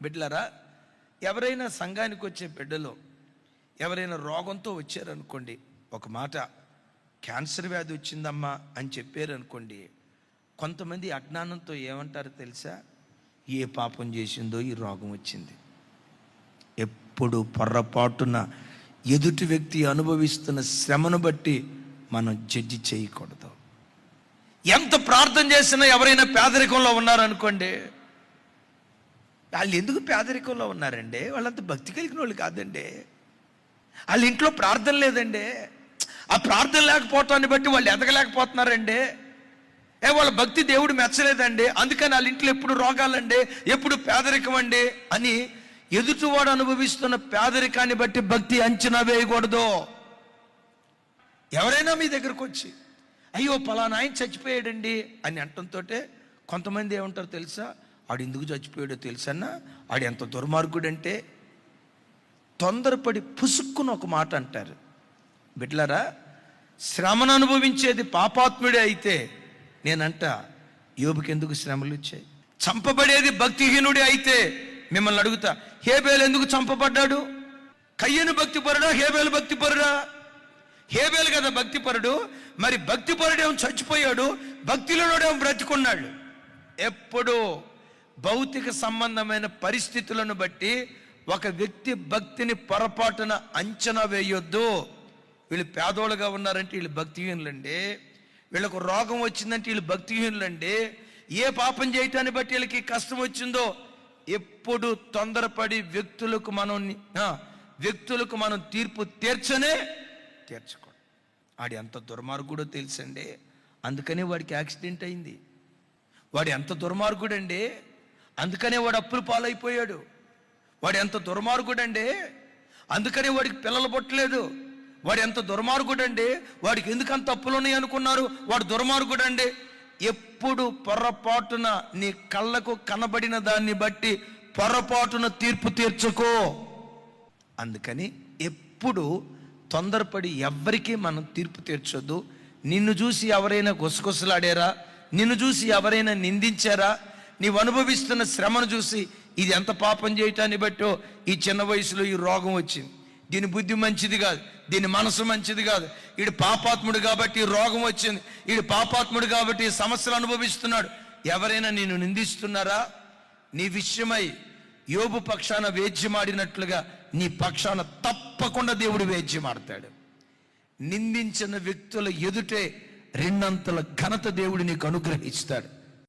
బిడ్డలారా, ఎవరైనా సంఘానికి వచ్చే బిడ్డలు ఎవరైనా రోగంతో వచ్చారనుకోండి, ఒక మాట క్యాన్సర్ వ్యాధి వచ్చిందమ్మా అని చెప్పారనుకోండి, కొంతమంది అజ్ఞానంతో ఏమంటారో తెలుసా? ఏ పాపం చేసిందో ఈ రోగం వచ్చింది. ఎప్పుడు పొర్రపాటున ఎదుటి వ్యక్తి అనుభవిస్తున్న శ్రమను బట్టి మనం జడ్జి చేయకూడదు. ఎంత ప్రార్థన చేసినా ఎవరైనా పేదరికంలో ఉన్నారనుకోండి, వాళ్ళు ఎందుకు పేదరికంలో ఉన్నారండి? వాళ్ళంత భక్తి కలిగిన వాళ్ళు కాదండి. వాళ్ళ ఇంట్లో ప్రార్థన లేదండి. ఆ ప్రార్థన లేకపోవటాన్ని బట్టి వాళ్ళు ఎదగలేకపోతున్నారండి. వాళ్ళ భక్తి దేవుడు మెచ్చలేదండి, అందుకని వాళ్ళ ఇంట్లో ఎప్పుడు రోగాలండి, ఎప్పుడు పేదరికం అండి అని ఎదుటివాడు అనుభవిస్తున్న పేదరికాన్ని బట్టి భక్తి అంచనా వేయకూడదు. ఎవరైనా మీ దగ్గరకు వచ్చి అయ్యో పలానా ఆయన చచ్చిపోయాడండి అని అంటంతో కొంతమంది ఏమంటారు తెలుసా? ఆడు ఎందుకు చచ్చిపోయాడో తెలుసన్నా, ఆడు ఎంత దుర్మార్గుడంటే తొందరపడి పుసుక్కుని ఒక మాట అంటారు. బిడ్డలారా, శ్రమను అనుభవించేది పాపాత్ముడే అయితే నేనంట యోబుకి ఎందుకు శ్రమలు వచ్చాయి? చంపబడేది భక్తిహీనుడే అయితే మిమ్మల్ని అడుగుతా, హేబేలు ఎందుకు చంపబడ్డాడు? కయ్యను భక్తిపరుడా, హేబేలు భక్తిపరుడా? హేబేలు కదా భక్తిపరుడు. మరి భక్తిపరుడేమో చచ్చిపోయాడు, భక్తిలోనేమో బ్రతికున్నాడు. ఎప్పుడు భౌతిక సంబంధమైన పరిస్థితులను బట్టి ఒక వ్యక్తి భక్తిని పొరపాటున అంచనా వేయొద్దు. వీళ్ళు పేదోళ్ళుగా ఉన్నారంటే వీళ్ళు భక్తిహీనులండి, వీళ్ళకు రోగం వచ్చిందంటే వీళ్ళు భక్తిహీనులండి, ఏ పాపం చేయటాన్ని బట్టి వీళ్ళకి కష్టం వచ్చిందో. ఎప్పుడు తొందరపడి వ్యక్తులకు మనం తీర్పు తీర్చకూడదు. వాడు ఎంత దుర్మార్గుడో తెలుసండి, అందుకనే వాడికి యాక్సిడెంట్ అయింది. వాడు ఎంత దుర్మార్గుడండి, అందుకనే వాడు అప్పులు పాలైపోయాడు. వాడు ఎంత దుర్మార్గుడండి, అందుకనే వాడికి పిల్లలు పుట్టలేదు. వాడు ఎంత దుర్మార్గుడండి, వాడికి ఎందుకంత అప్పులు ఉన్నాయి అనుకున్నారు, వాడు దుర్మార్గుడండి. ఎప్పుడు పొరపాటున నీ కళ్ళకు కనబడిన దాన్ని బట్టి పొరపాటున తీర్పు తీర్చుకో. అందుకని ఎప్పుడు తొందరపడి ఎవ్వరికీ మనం తీర్పు తీర్చొద్దు. నిన్ను చూసి ఎవరైనా గుసగుసలాడారా, నిన్ను చూసి ఎవరైనా నిందించారా, నీవు అనుభవిస్తున్న శ్రమను చూసి ఇది ఎంత పాపం చేయటాన్ని బట్టో ఈ చిన్న వయసులో ఈ రోగం వచ్చింది, దీని బుద్ధి మంచిది కాదు, దీని మనసు మంచిది కాదు, వీడు పాపాత్ముడు కాబట్టి ఈ రోగం వచ్చింది, వీడు పాపాత్ముడు కాబట్టి ఈ సమస్యలు అనుభవిస్తున్నాడు. ఎవరైనా నిన్ను నిందిస్తున్నారా? నీ విషయమై యోబు పక్షాన వేద్యమాడినట్లుగా నీ పక్షాన తప్పకుండా దేవుడు వేద్యమాడతాడు. నిందించిన వ్యక్తుల ఎదుటే రెండంతల ఘనత దేవుడు నీకు అనుగ్రహిస్తాడు.